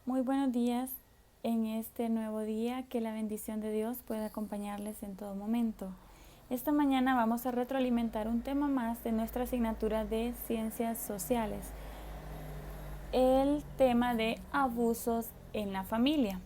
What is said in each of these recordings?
Muy buenos días en este nuevo día, que la bendición de Dios pueda acompañarles en todo momento. Esta mañana vamos a retroalimentar un tema más de nuestra asignatura de Ciencias Sociales, el tema de abusos en la familia.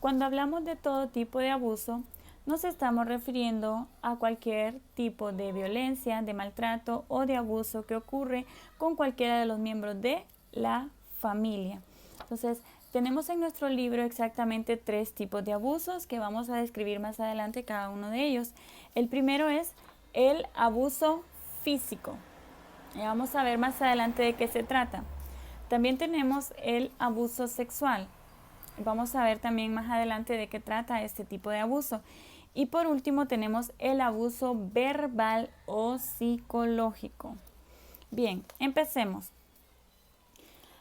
Cuando hablamos de todo tipo de abuso, nos estamos refiriendo a cualquier tipo de violencia, de maltrato o de abuso que ocurre con cualquiera de los miembros de la familia. Entonces, tenemos en nuestro libro exactamente 3 tipos de abusos que vamos a describir más adelante cada uno de ellos. El primero es el abuso físico. Y vamos a ver más adelante de qué se trata. También tenemos el abuso sexual. Vamos a ver también más adelante de qué trata este tipo de abuso. Y por último tenemos el abuso verbal o psicológico. Bien, empecemos.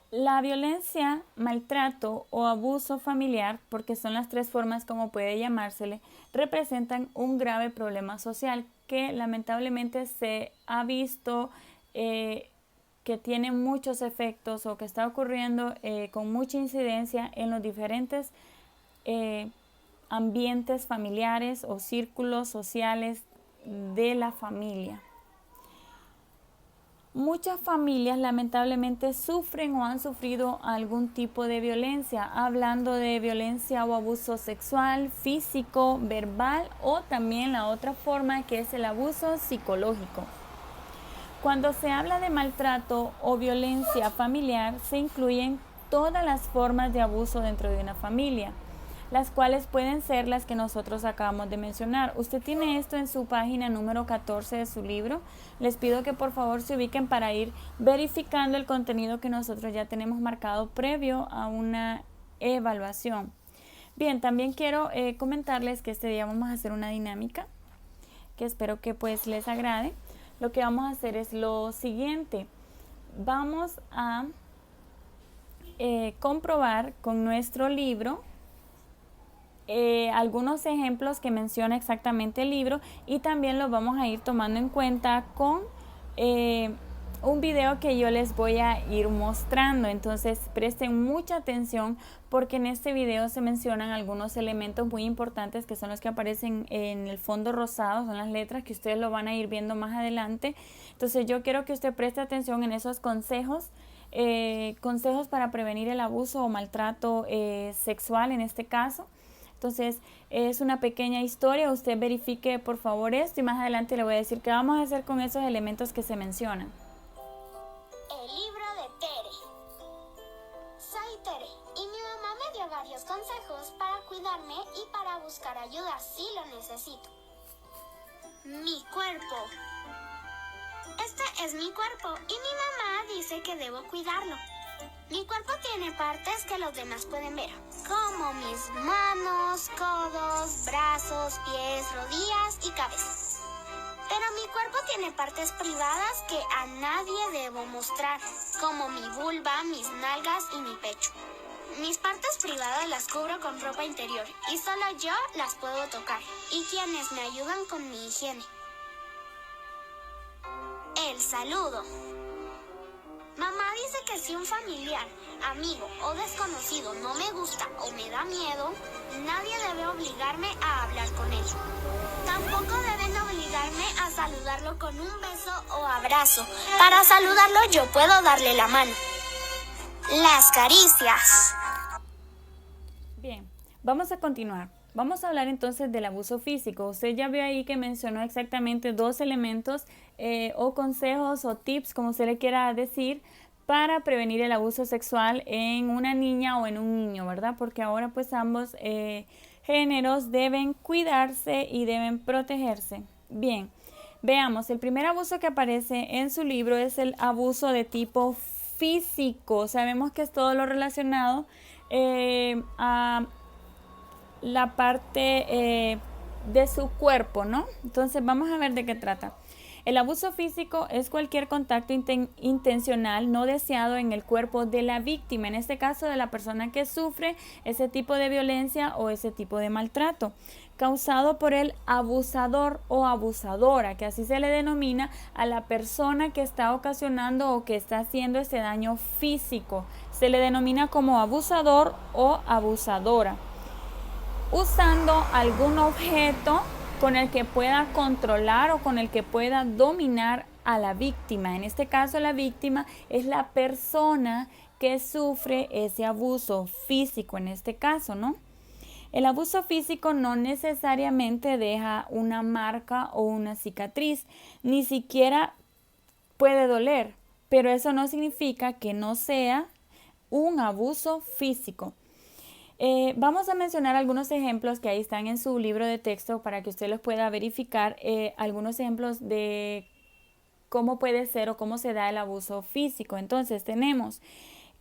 La violencia, maltrato o abuso familiar, porque son las 3 formas como puede llamársele, representan un grave problema social que lamentablemente se ha visto que tiene muchos efectos o que está ocurriendo con mucha incidencia en los diferentes ambientes familiares o círculos sociales de la familia. Muchas familias lamentablemente sufren o han sufrido algún tipo de violencia, hablando de violencia o abuso sexual, físico, verbal o también la otra forma que es el abuso psicológico. Cuando se habla de maltrato o violencia familiar, se incluyen todas las formas de abuso dentro de una familia, las cuales pueden ser las que nosotros acabamos de mencionar. Usted tiene esto en su página número 14 de su libro. Les pido que por favor se ubiquen para ir verificando el contenido que nosotros ya tenemos marcado previo a una evaluación. Bien, también quiero comentarles que este día vamos a hacer una dinámica que espero que pues les agrade. Lo que vamos a hacer es lo siguiente. Vamos a comprobar con nuestro libro algunos ejemplos que menciona exactamente el libro, y también los vamos a ir tomando en cuenta con un video que yo les voy a ir mostrando. Entonces presten mucha atención, porque en este video se mencionan algunos elementos muy importantes que son los que aparecen en el fondo rosado, son las letras que ustedes lo van a ir viendo más adelante. Entonces yo quiero que usted preste atención en esos consejos para prevenir el abuso o maltrato sexual en este caso. Entonces es una pequeña historia, usted verifique por favor esto y más adelante le voy a decir qué vamos a hacer con esos elementos que se mencionan. El libro de Tere. Soy Tere y mi mamá me dio varios consejos para cuidarme y para buscar ayuda si lo necesito. Mi cuerpo. Este es mi cuerpo y mi mamá dice que debo cuidarlo. Mi cuerpo tiene partes que los demás pueden ver, como mis manos, codos, brazos, pies, rodillas y cabeza. Pero mi cuerpo tiene partes privadas que a nadie debo mostrar, como mi vulva, mis nalgas y mi pecho. Mis partes privadas las cubro con ropa interior y solo yo las puedo tocar, y quienes me ayudan con mi higiene. El saludo. Mamá dice que si un familiar, amigo o desconocido no me gusta o me da miedo, nadie debe obligarme a hablar con él. Tampoco deben obligarme a saludarlo con un beso o abrazo. Para saludarlo yo puedo darle la mano. Las caricias. Bien, vamos a continuar. Vamos a hablar entonces del abuso físico. Usted ya vio ahí que mencionó exactamente 2 elementos o consejos o tips, como usted le quiera decir, para prevenir el abuso sexual en una niña o en un niño, ¿verdad? Porque ahora pues ambos géneros deben cuidarse y deben protegerse. Bien, veamos, el primer abuso que aparece en su libro es el abuso de tipo físico. Sabemos que es todo lo relacionado a la parte de su cuerpo, ¿no? Entonces vamos a ver de qué trata. El abuso físico es cualquier contacto intencional no deseado en el cuerpo de la víctima, en este caso de la persona que sufre ese tipo de violencia o ese tipo de maltrato, causado por el abusador o abusadora, que así se le denomina a la persona que está ocasionando o que está haciendo ese daño físico, se le denomina como abusador o abusadora, usando algún objeto con el que pueda controlar o con el que pueda dominar a la víctima. En este caso, la víctima es la persona que sufre ese abuso físico, en este caso, ¿no? El abuso físico no necesariamente deja una marca o una cicatriz, ni siquiera puede doler, pero eso no significa que no sea un abuso físico. Vamos a mencionar algunos ejemplos que ahí están en su libro de texto para que usted los pueda verificar, algunos ejemplos de cómo puede ser o cómo se da el abuso físico. Entonces tenemos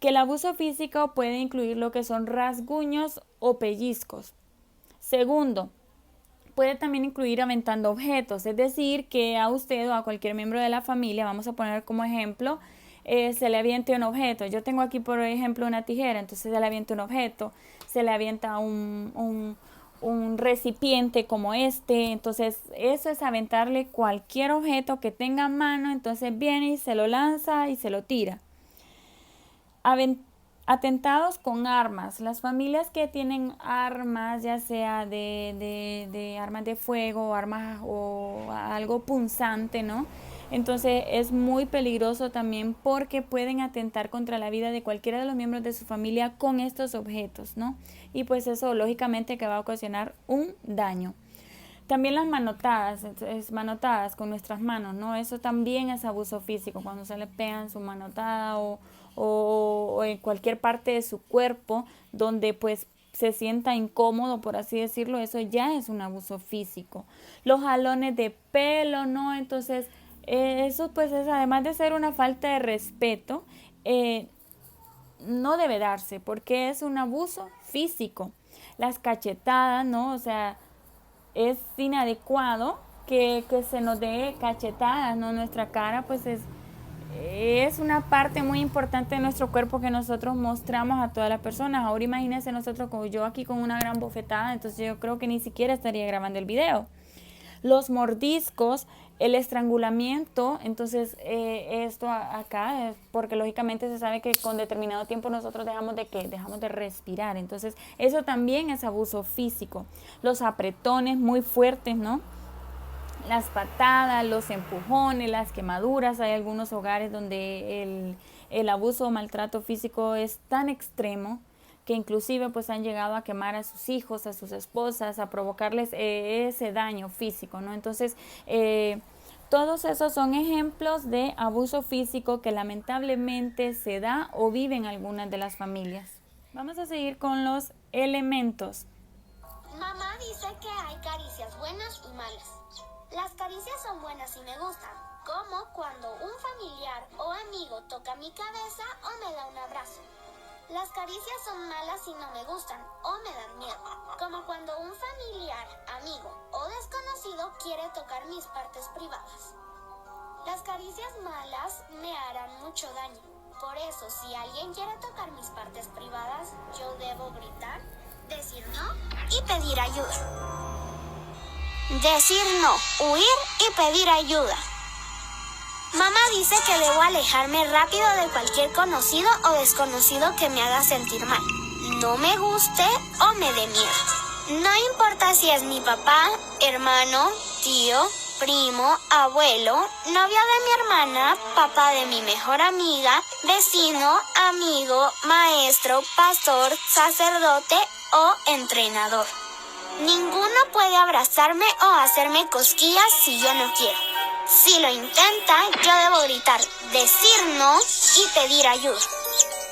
que el abuso físico puede incluir lo que son rasguños o pellizcos. Segundo, puede también incluir aventando objetos, es decir, que a usted o a cualquier miembro de la familia, vamos a poner como ejemplo, se le aviente un objeto. Yo tengo aquí, por ejemplo, una tijera, entonces se le avienta un objeto, se le avienta un recipiente como este, entonces eso es aventarle cualquier objeto que tenga a mano, entonces viene y se lo lanza y se lo tira. Atentados con armas. Las familias que tienen armas, ya sea de armas de fuego, armas o algo punzante, ¿no? Entonces es muy peligroso también porque pueden atentar contra la vida de cualquiera de los miembros de su familia con estos objetos, ¿no? Y pues eso lógicamente que va a ocasionar un daño. También las manotadas con nuestras manos, ¿no? Eso también es abuso físico, cuando se le pegan su manotada o en cualquier parte de su cuerpo donde pues se sienta incómodo, por así decirlo, eso ya es un abuso físico. Los jalones de pelo, ¿no? Entonces, eso pues es, además de ser una falta de respeto, no debe darse porque es un abuso físico. Las cachetadas, ¿no? O sea, es inadecuado que se nos dé cachetadas, ¿no? Nuestra cara pues es una parte muy importante de nuestro cuerpo que nosotros mostramos a todas las personas. Ahora imagínense nosotros, como yo aquí con una gran bofetada, entonces yo creo que ni siquiera estaría grabando el video. Los mordiscos, el estrangulamiento, entonces esto acá, porque lógicamente se sabe que con determinado tiempo nosotros dejamos de respirar, entonces eso también es abuso físico. Los apretones muy fuertes, ¿no? Las patadas, los empujones, las quemaduras. Hay algunos hogares donde el abuso o maltrato físico es tan extremo que inclusive pues han llegado a quemar a sus hijos, a sus esposas, a provocarles ese daño físico, ¿no? Entonces, todos esos son ejemplos de abuso físico que lamentablemente se da o viven algunas de las familias. Vamos a seguir con los elementos. Mamá dice que hay caricias buenas y malas. Las caricias son buenas y me gustan, como cuando un familiar o amigo toca mi cabeza o me da un abrazo. Las caricias son malas y no me gustan o me dan miedo, como cuando un familiar, amigo o desconocido quiere tocar mis partes privadas. Las caricias malas me harán mucho daño, por eso si alguien quiere tocar mis partes privadas, yo debo gritar, decir no y pedir ayuda. Decir no, huir y pedir ayuda. Mamá dice que debo alejarme rápido de cualquier conocido o desconocido que me haga sentir mal, no me guste o me dé miedo. No importa si es mi papá, hermano, tío, primo, abuelo, novio de mi hermana, papá de mi mejor amiga, vecino, amigo, maestro, pastor, sacerdote o entrenador. Ninguno puede abrazarme o hacerme cosquillas si yo no quiero. Si lo intenta, yo debo gritar, decir no y pedir ayuda.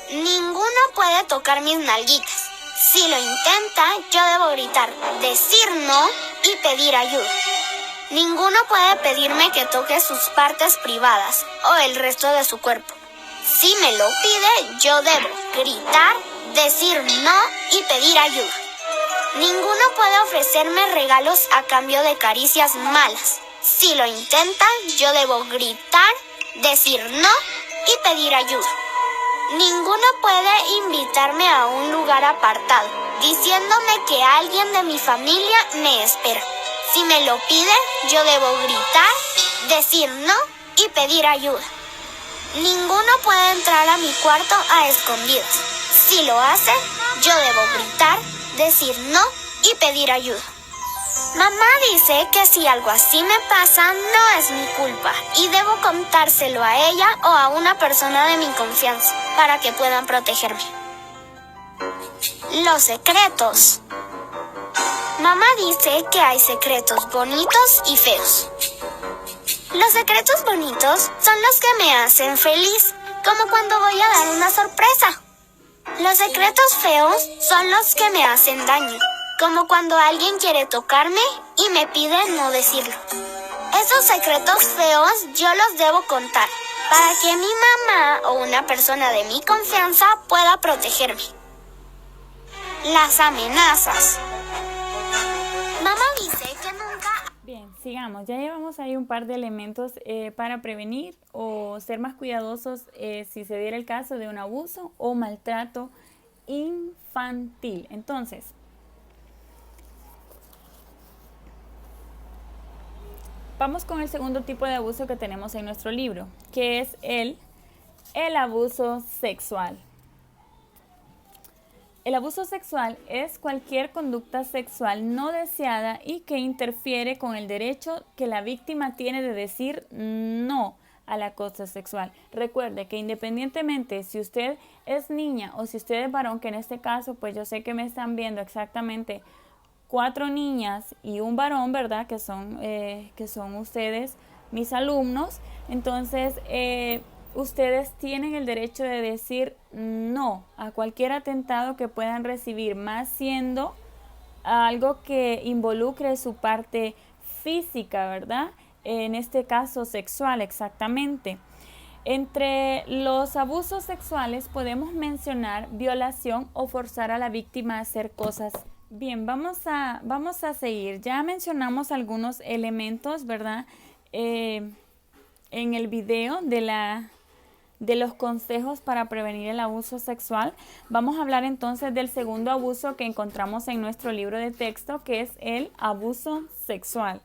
Ninguno puede tocar mis nalguitas. Si lo intenta, yo debo gritar, decir no y pedir ayuda. Ninguno puede pedirme que toque sus partes privadas o el resto de su cuerpo. Si me lo pide, yo debo gritar, decir no y pedir ayuda. Ninguno puede ofrecerme regalos a cambio de caricias malas. Si lo intenta, yo debo gritar, decir no y pedir ayuda. Ninguno puede invitarme a un lugar apartado, diciéndome que alguien de mi familia me espera. Si me lo pide, yo debo gritar, decir no y pedir ayuda. Ninguno puede entrar a mi cuarto a escondidas. Si lo hace, yo debo gritar, decir no y pedir ayuda. Mamá dice que si algo así me pasa, no es mi culpa y debo contárselo a ella o a una persona de mi confianza para que puedan protegerme. Los secretos. Mamá dice que hay secretos bonitos y feos. Los secretos bonitos son los que me hacen feliz, como cuando voy a dar una sorpresa. Los secretos feos son los que me hacen daño, como cuando alguien quiere tocarme y me pide no decirlo. Esos secretos feos yo los debo contar para que mi mamá o una persona de mi confianza pueda protegerme. Las amenazas. Mamá dice que nunca... Bien, sigamos. Ya llevamos ahí un par de elementos para prevenir o ser más cuidadosos si se diera el caso de un abuso o maltrato infantil. Entonces, vamos con el segundo tipo de abuso que tenemos en nuestro libro, que es el abuso sexual. El abuso sexual es cualquier conducta sexual no deseada y que interfiere con el derecho que la víctima tiene de decir no al acoso sexual. Recuerde que independientemente si usted es niña o si usted es varón, que en este caso pues yo sé que me están viendo exactamente 4 niñas y un varón, ¿verdad? Que son ustedes mis alumnos. Entonces, ustedes tienen el derecho de decir no a cualquier atentado que puedan recibir, más siendo algo que involucre su parte física, ¿verdad? En este caso sexual, exactamente. Entre los abusos sexuales podemos mencionar violación o forzar a la víctima a hacer cosas. Bien, vamos a seguir. Ya mencionamos algunos elementos, ¿verdad? En el video de los consejos para prevenir el abuso sexual. Vamos a hablar entonces del segundo abuso que encontramos en nuestro libro de texto, que es el abuso sexual.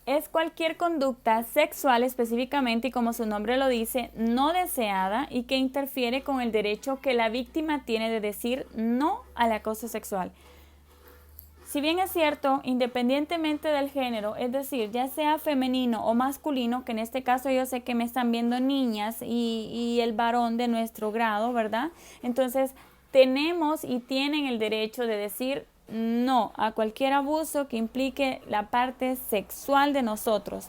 Es cualquier conducta sexual específicamente y como su nombre lo dice, no deseada y que interfiere con el derecho que la víctima tiene de decir no al acoso sexual. Si bien es cierto, independientemente del género, es decir, ya sea femenino o masculino, que en este caso yo sé que me están viendo niñas y el varón de nuestro grado, ¿verdad? Entonces, tenemos y tienen el derecho de decir no a cualquier abuso que implique la parte sexual de nosotros.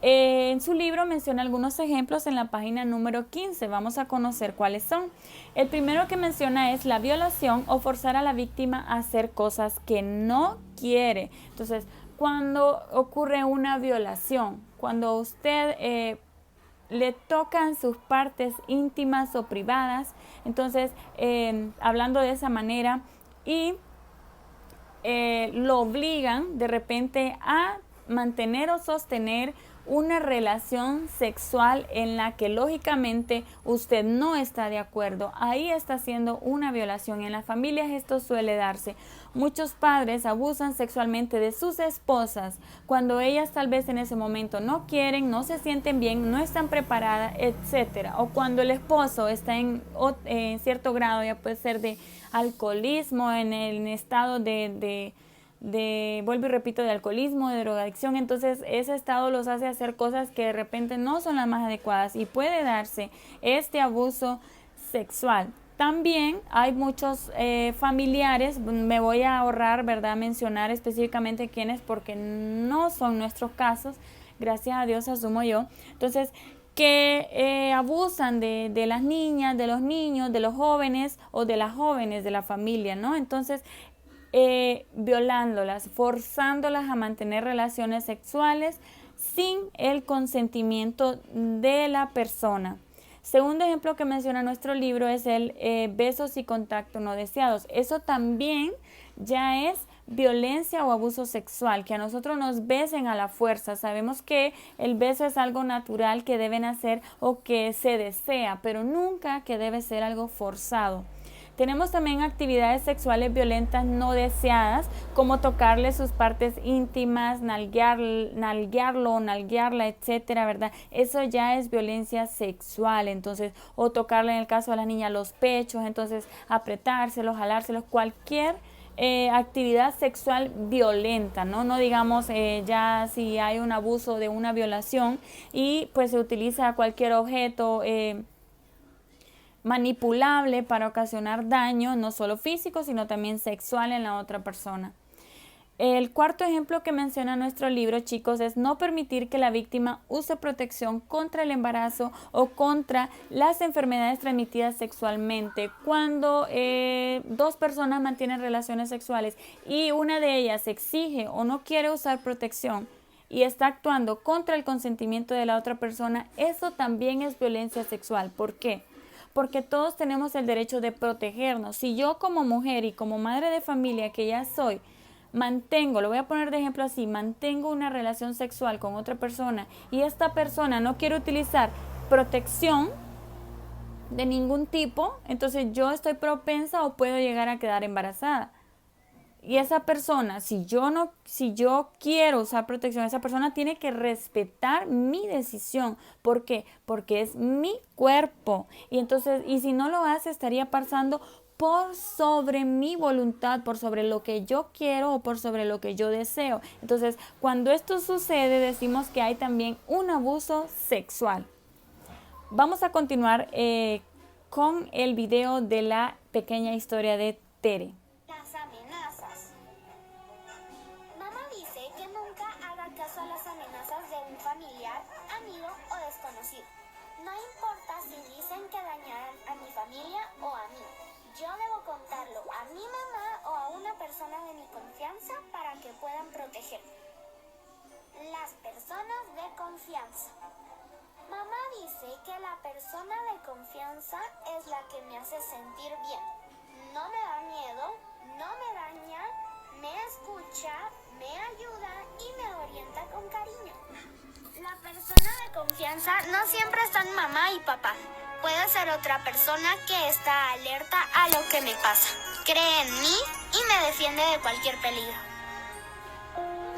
En su libro menciona algunos ejemplos en la página número 15. Vamos a conocer cuáles son. El primero que menciona es la violación o forzar a la víctima a hacer cosas que no quiere. Entonces, cuando ocurre una violación, cuando usted le tocan sus partes íntimas o privadas, entonces, hablando de esa manera, y lo obligan de repente a mantener o sostener una relación sexual en la que lógicamente usted no está de acuerdo. Ahí está haciendo una violación. En las familias esto suele darse. Muchos padres abusan sexualmente de sus esposas cuando ellas tal vez en ese momento no quieren, no se sienten bien, no están preparadas, etcétera. O cuando el esposo está en cierto grado, ya puede ser de alcoholismo, en el estado vuelvo y repito, de alcoholismo, de drogadicción. Entonces ese estado los hace hacer cosas que de repente no son las más adecuadas y puede darse este abuso sexual. También hay muchos familiares, me voy a ahorrar, ¿verdad?, mencionar específicamente quiénes porque no son nuestros casos, gracias a Dios asumo yo. Entonces, que abusan de las niñas, de los niños, de los jóvenes o de las jóvenes de la familia, ¿no? Entonces, violándolas, forzándolas a mantener relaciones sexuales sin el consentimiento de la persona. Segundo ejemplo que menciona nuestro libro es el besos y contacto no deseados. Eso también ya es violencia o abuso sexual, que a nosotros nos besen a la fuerza. Sabemos que el beso es algo natural que deben hacer o que se desea, pero nunca que debe ser algo forzado. Tenemos también actividades sexuales violentas no deseadas, como tocarle sus partes íntimas, nalguearla, etcétera, ¿verdad? Eso ya es violencia sexual. Entonces, o tocarle, en el caso de la niña, los pechos, entonces apretárselos, jalárselos, cualquier actividad sexual violenta, no digamos ya si hay un abuso de una violación y pues se utiliza cualquier objeto manipulable para ocasionar daño, no solo físico, sino también sexual en la otra persona. El cuarto ejemplo que menciona nuestro libro, chicos, es no permitir que la víctima use protección contra el embarazo o contra las enfermedades transmitidas sexualmente. Cuando dos personas mantienen relaciones sexuales y una de ellas exige o no quiere usar protección y está actuando contra el consentimiento de la otra persona, eso también es violencia sexual. ¿Por qué? Porque todos tenemos el derecho de protegernos. Si yo como mujer y como madre de familia que ya soy, lo voy a poner de ejemplo así, mantengo una relación sexual con otra persona y esta persona no quiere utilizar protección de ningún tipo, entonces yo estoy propensa o puedo llegar a quedar embarazada. Y esa persona, si yo quiero usar protección, esa persona tiene que respetar mi decisión. ¿Por qué? Porque es mi cuerpo. Y si no lo hace, estaría pasando por sobre mi voluntad, por sobre lo que yo quiero o por sobre lo que yo deseo. Entonces, cuando esto sucede, decimos que hay también un abuso sexual. Vamos a continuar con el video de la pequeña historia de Tere. Las amenazas. Mamá dice que nunca haga caso a las amenazas de un familiar, amigo o desconocido. No importa si dicen que dañarán a mi familia o a mí. Yo debo contarlo a mi mamá o a una persona de mi confianza para que puedan protegerme. Las personas de confianza. Mamá dice que la persona de confianza es la que me hace sentir bien. No me da miedo, no me daña, me escucha, me ayuda y me orienta con cariño. La persona de confianza no siempre está en mamá y papá. Puede ser otra persona que está alerta a lo que me pasa. Cree en mí y me defiende de cualquier peligro.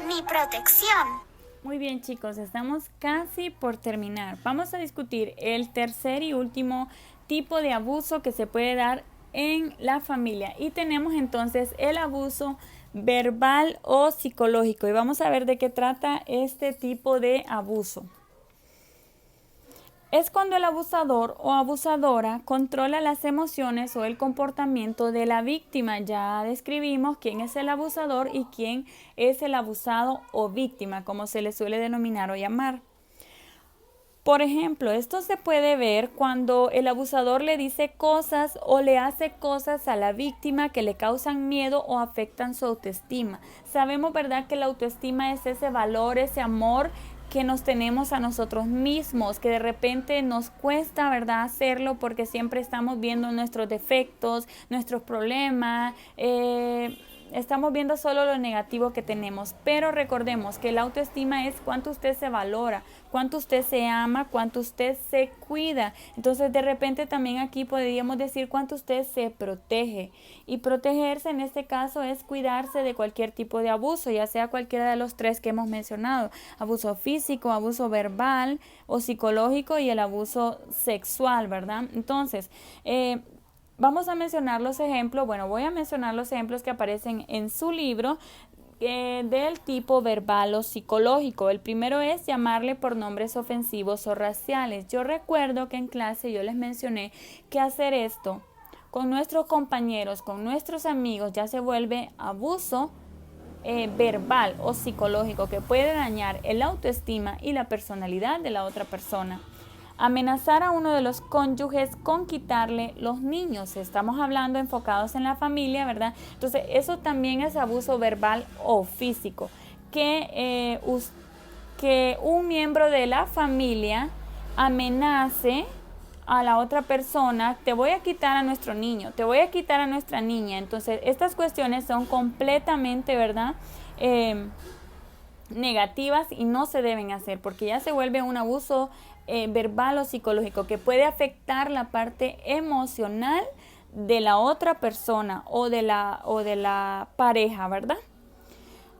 Mi protección. Muy bien, chicos, estamos casi por terminar. Vamos a discutir el tercer y último tipo de abuso que se puede dar en la familia. Y tenemos entonces el abuso verbal o psicológico. Y vamos a ver de qué trata este tipo de abuso. Es cuando el abusador o abusadora controla las emociones o el comportamiento de la víctima. Ya describimos quién es el abusador y quién es el abusado o víctima, como se le suele denominar o llamar. Por ejemplo, esto se puede ver cuando el abusador le dice cosas o le hace cosas a la víctima que le causan miedo o afectan su autoestima. Sabemos, ¿verdad?, que la autoestima es ese valor, ese amor que nos tenemos a nosotros mismos, que de repente nos cuesta, ¿verdad?, hacerlo porque siempre estamos viendo nuestros defectos, nuestros problemas, estamos viendo solo lo negativo que tenemos. Pero recordemos que la autoestima es cuánto usted se valora, cuánto usted se ama, cuánto usted se cuida. Entonces de repente también aquí podríamos decir cuánto usted se protege. Y protegerse en este caso es cuidarse de cualquier tipo de abuso, ya sea cualquiera de los tres que hemos mencionado: abuso físico, abuso verbal o psicológico y el abuso sexual, ¿verdad? Entonces, vamos a mencionar los ejemplos. Bueno, voy a mencionar los ejemplos que aparecen en su libro del tipo verbal o psicológico. El primero es llamarle por nombres ofensivos o raciales. Yo recuerdo que en clase yo les mencioné que hacer esto con nuestros compañeros, con nuestros amigos, ya se vuelve abuso verbal o psicológico que puede dañar el autoestima y la personalidad de la otra persona. Amenazar a uno de los cónyuges con quitarle los niños. Estamos hablando enfocados en la familia, ¿verdad? Entonces, eso también es abuso verbal o físico. Que un miembro de la familia amenace a la otra persona: te voy a quitar a nuestro niño, te voy a quitar a nuestra niña. Entonces, estas cuestiones son completamente, ¿verdad?, negativas y no se deben hacer porque ya se vuelve un abuso verbal o psicológico que puede afectar la parte emocional de la otra persona o de la pareja, ¿verdad?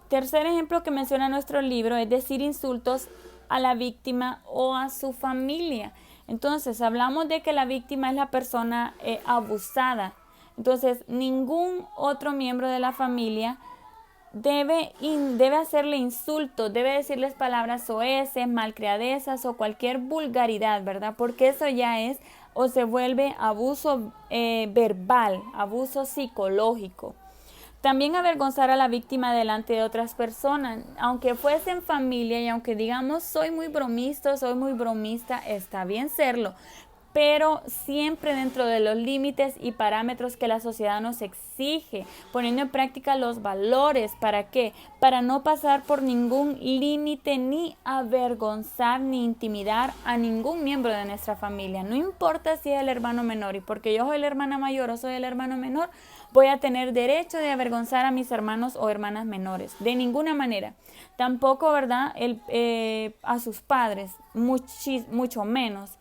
Tercer ejemplo que menciona nuestro libro es decir insultos a la víctima o a su familia. Entonces, hablamos de que la víctima es la persona abusada. Entonces, ningún otro miembro de la familia debe hacerle insultos, debe decirles palabras soeces, malcriadezas o cualquier vulgaridad, ¿verdad? Porque eso ya es o se vuelve abuso verbal, abuso psicológico. También avergonzar a la víctima delante de otras personas, aunque fuese en familia y aunque digamos soy muy bromista, está bien serlo, pero siempre dentro de los límites y parámetros que la sociedad nos exige, poniendo en práctica los valores. ¿Para qué? Para no pasar por ningún límite ni avergonzar ni intimidar a ningún miembro de nuestra familia. No importa si es el hermano menor, y porque yo soy la hermana mayor o soy el hermano menor, voy a tener derecho de avergonzar a mis hermanos o hermanas menores. De ninguna manera. Tampoco, ¿verdad? A sus padres, mucho menos.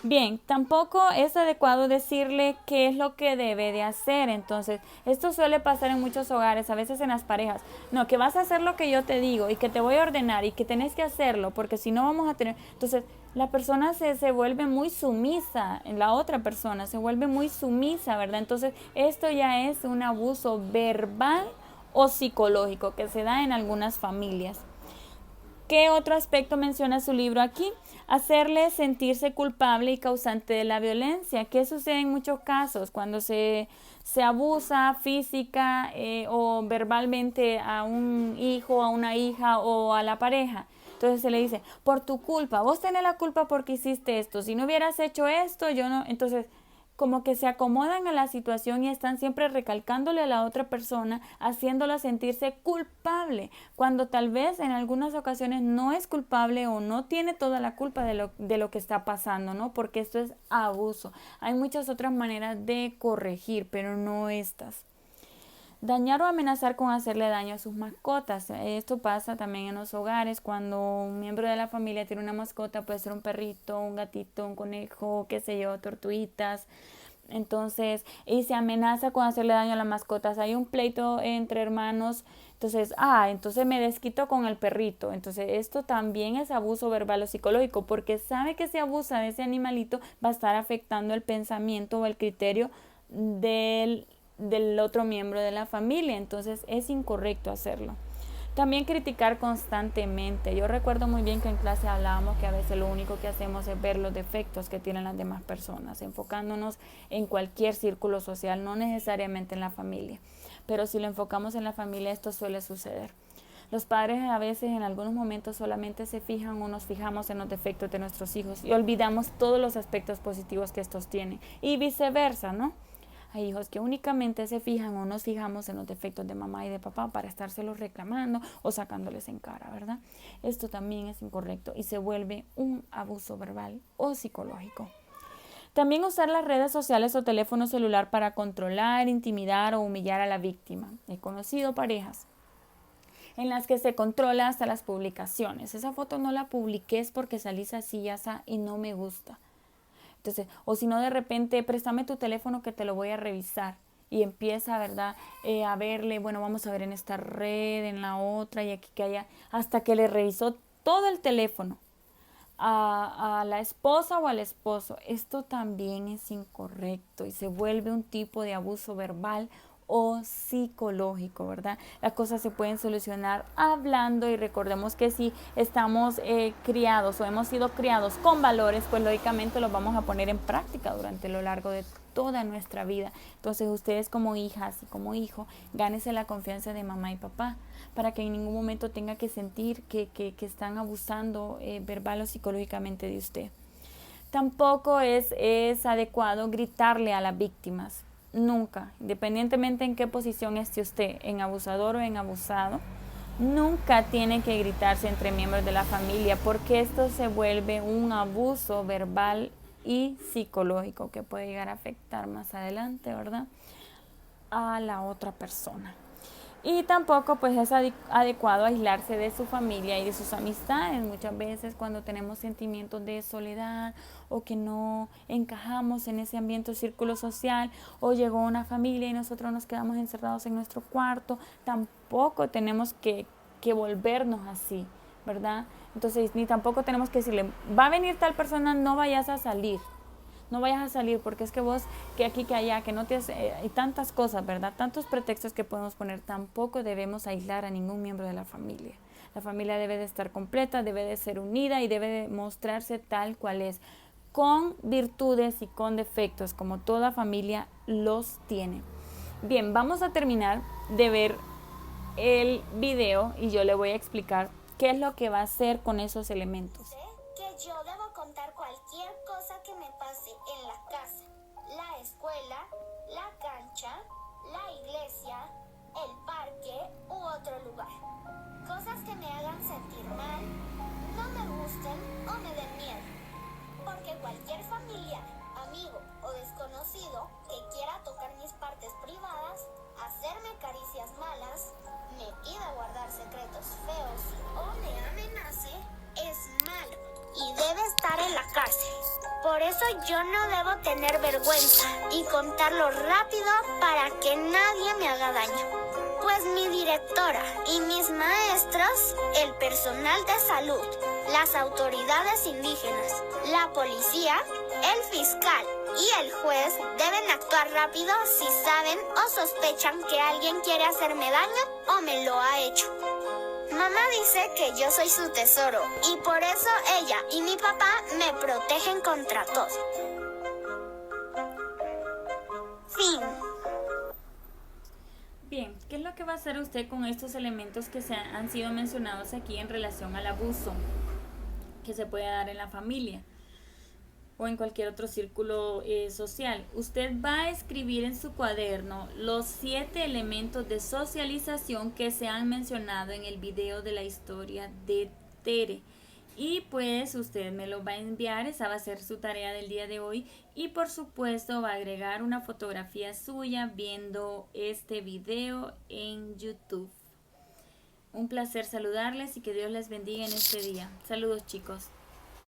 Bien, tampoco es adecuado decirle qué es lo que debe de hacer. Entonces, esto suele pasar en muchos hogares, a veces en las parejas. No, que vas a hacer lo que yo te digo y que te voy a ordenar y que tenés que hacerlo, porque si no vamos a tener... Entonces, la persona se vuelve muy sumisa, la otra persona se vuelve muy sumisa, ¿verdad? Entonces, esto ya es un abuso verbal o psicológico que se da en algunas familias. ¿Qué otro aspecto menciona su libro aquí? Hacerle sentirse culpable y causante de la violencia. ¿Qué sucede en muchos casos? Cuando se abusa física o verbalmente a un hijo, a una hija o a la pareja. Entonces se le dice, por tu culpa, vos tenés la culpa porque hiciste esto. Si no hubieras hecho esto, yo no... Entonces, como que se acomodan a la situación y están siempre recalcándole a la otra persona, haciéndola sentirse culpable, cuando tal vez en algunas ocasiones no es culpable o no tiene toda la culpa de lo que está pasando, ¿no? Porque esto es abuso. Hay muchas otras maneras de corregir, pero no estas. Dañar o amenazar con hacerle daño a sus mascotas. Esto pasa también en los hogares cuando un miembro de la familia tiene una mascota, puede ser un perrito, un gatito, un conejo, qué sé yo, tortuguitas. Entonces, y se amenaza con hacerle daño a las mascotas. Hay un pleito entre hermanos, entonces me desquito con el perrito. Entonces, esto también es abuso verbal o psicológico, porque sabe que si abusa de ese animalito va a estar afectando el pensamiento o el criterio del otro miembro de la familia. Entonces es incorrecto hacerlo. También criticar constantemente. Yo recuerdo muy bien que en clase hablábamos que a veces lo único que hacemos es ver los defectos que tienen las demás personas, enfocándonos en cualquier círculo social, no necesariamente en la familia. Pero si lo enfocamos en la familia, esto suele suceder. Los padres a veces en algunos momentos solamente se fijan o nos fijamos en los defectos de nuestros hijos y olvidamos todos los aspectos positivos que estos tienen. Y viceversa, ¿no? Hay hijos que únicamente se fijan o nos fijamos en los defectos de mamá y de papá para estárselos reclamando o sacándoles en cara, ¿verdad? Esto también es incorrecto y se vuelve un abuso verbal o psicológico. También usar las redes sociales o teléfono celular para controlar, intimidar o humillar a la víctima. He conocido parejas en las que se controla hasta las publicaciones. Esa foto no la publiqué es porque salís así y no me gusta. Entonces, o si no, de repente, préstame tu teléfono que te lo voy a revisar. Y empieza, ¿verdad? A verle, bueno, vamos a ver en esta red, en la otra y aquí que allá, hasta que le revisó todo el teléfono a la esposa o al esposo. Esto también es incorrecto y se vuelve un tipo de abuso verbal o psicológico, ¿verdad? Las cosas se pueden solucionar hablando y recordemos que si estamos criados o hemos sido criados con valores, pues lógicamente los vamos a poner en práctica durante lo largo de toda nuestra vida. Entonces ustedes como hijas y como hijo, gánense la confianza de mamá y papá para que en ningún momento tenga que sentir que están abusando verbal o psicológicamente de usted. Tampoco es adecuado gritarle a las víctimas. Nunca, independientemente en qué posición esté usted, en abusador o en abusado, nunca tiene que gritarse entre miembros de la familia porque esto se vuelve un abuso verbal y psicológico que puede llegar a afectar más adelante, ¿verdad?, a la otra persona. Y tampoco pues es adecuado aislarse de su familia y de sus amistades. Muchas veces cuando tenemos sentimientos de soledad o que no encajamos en ese ambiente o círculo social, o llegó una familia y nosotros nos quedamos encerrados en nuestro cuarto, tampoco tenemos que volvernos así, ¿verdad? Entonces ni tampoco tenemos que decirle, va a venir tal persona, no vayas a salir. No vayas a salir porque es que vos, que aquí, que allá, que no te... hay tantas cosas, ¿verdad? Tantos pretextos que podemos poner. Tampoco debemos aislar a ningún miembro de la familia. La familia debe de estar completa, debe de ser unida y debe de mostrarse tal cual es, con virtudes y con defectos, como toda familia los tiene. Bien, vamos a terminar de ver el video y yo le voy a explicar qué es lo que va a hacer con esos elementos. Que yo debo contar cualquier cosa que me pase en la casa, la escuela, la cancha, la iglesia, el parque u otro lugar. Cosas que me hagan sentir mal, no me gusten o me den miedo. Porque cualquier familiar, amigo o desconocido que quiera tocar mis partes privadas, hacerme caricias malas, me pida guardar secretos feos o me amenace, es malo y debe estar en la cárcel. Por eso yo no debo tener vergüenza y contarlo rápido para que nadie me haga daño. Pues mi directora y mis maestros, el personal de salud, las autoridades indígenas, la policía, el fiscal y el juez deben actuar rápido si saben o sospechan que alguien quiere hacerme daño o me lo ha hecho. Mamá dice que yo soy su tesoro y por eso ella y mi papá me protegen contra todo. Fin. Bien, ¿qué es lo que va a hacer usted con estos elementos que han sido mencionados aquí en relación al abuso que se puede dar en la familia o en cualquier otro círculo social? Usted va a escribir en su cuaderno los 7 elementos de socialización que se han mencionado en el video de la historia de Tere. Y pues usted me lo va a enviar, esa va a ser su tarea del día de hoy. Y por supuesto va a agregar una fotografía suya viendo este video en YouTube. Un placer saludarles y que Dios les bendiga en este día. Saludos, chicos.